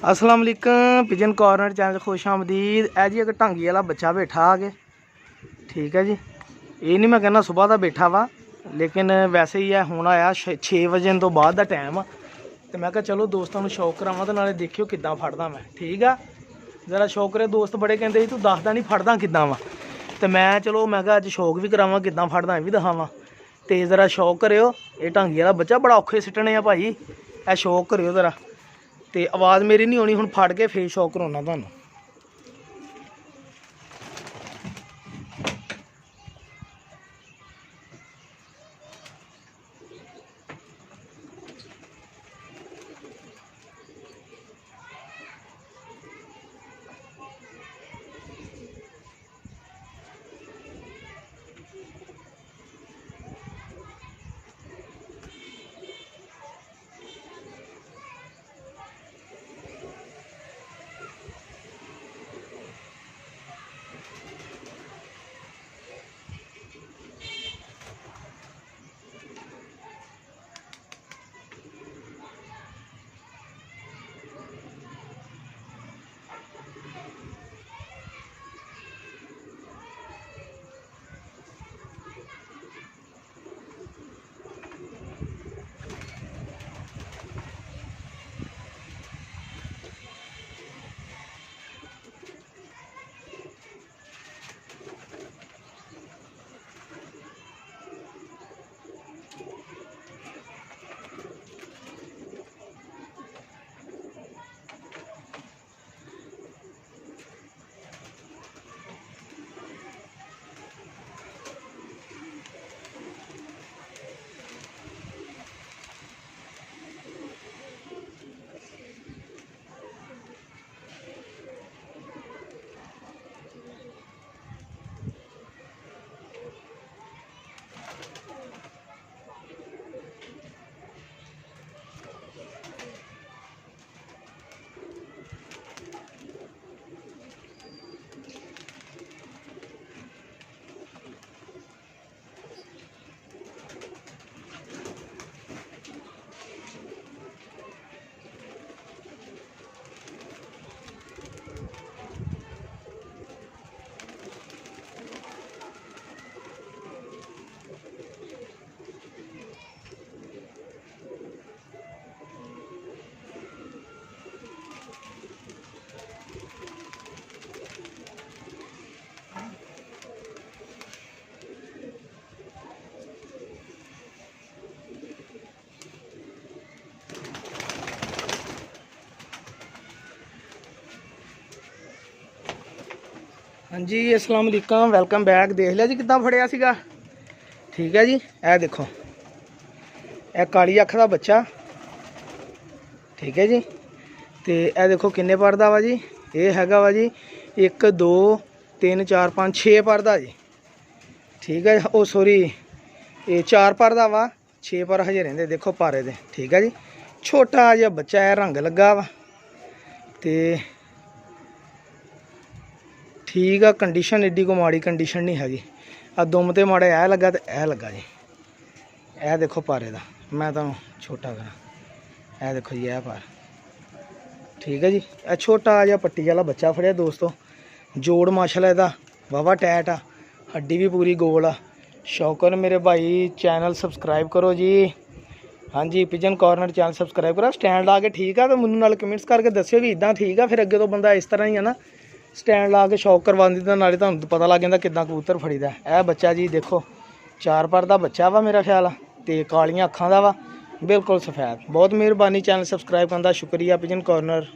अस्सलाम वालेकुम pigeon corner channel खुश आमदीद। है जी एक ढांगी वाला बच्चा बैठा आगे, ठीक है जी। ये नहीं मैं कहना सुबह का बैठा वा, लेकिन वैसे ही है हूँ आया 6 बजे तो बाद का टाइम। तो मैं कहा चलो दोस्तों को शौक करावां, तो नाले देखियो किद्दां फड़दा मैं, ठीक है। जरा शौक करे, दोस्त बड़े कहते तू दसदा नहीं फड़दा किद्दां वा, तो मैं चलो मैं कहा अज शौक भी करावां किद्दां फड़दा भी दिखावां। तो जरा शौक करियो, ये ढांगी वाला बच्चा बड़ा औखे सिट्टने आ भाई, ए शौक करियो जरा। तो आवाज़ मेरी नहीं आनी, हुण फड़ के फेस शौक कराउणा तुहानूं। हाँ जी अस्सलाम वालेकुम, वेलकम बैक। देख लिया जी किद्दां फड़िया सीगा, ठीक है जी। ए देखो ए काली अख का बच्चा, ठीक है जी। तो ए देखो किन्ने पर दा वा जी, ये हैगा वा जी 1 2 3 4 5 6 पर दा जी, ठीक है। ओ सॉरी ये 4 पर दा वा, 6 पर हजे रहिंदे देखो पारे दे, ठीक है जी। छोटा जिहा बच्चा है, रंग लगा वा ते ठीक है। कंडीशन एडी को माड़ी कंडीशन नहीं हैगी। आ दुम ते माड़े ऐ लगा तो ऐ लगा जी, ऐ देखो पारे दा, मैं तो छोटा करा, ऐ देखो जी ऐ पार, ठीक है जी। ए छोटा जिहा पट्टी वाला बच्चा फड़िया दोस्तों। जोड़ माशाल्लाह इहदा वावा टैट आ, हड्डी भी पूरी गोल आ। शौकर मेरे भाई चैनल सबसक्राइब करो जी। हाँ जी पिजन कॉर्नर चैनल सबसक्राइब करो। स्टैंड ला के ठीक है, तो मैनूं नाल कमेंट्स करके दस्सिओ भी इदां ठीक है, फिर अगे तो बंदा इस तरह ही है ना, स्टैंड ला के शौक करवांदी तो नाले तुहानूं पता लग जांदा किद्दां कबूतर फड़ीदा। ए बच्चा जी देखो 4 पर दा बच्चा वा मेरा ख्याल, ते कालियां अखां दा वा, बिल्कुल सफेद। बहुत मेहरबानी चैनल सबसक्राइब करन दा, शुक्रिया पिजन कॉर्नर।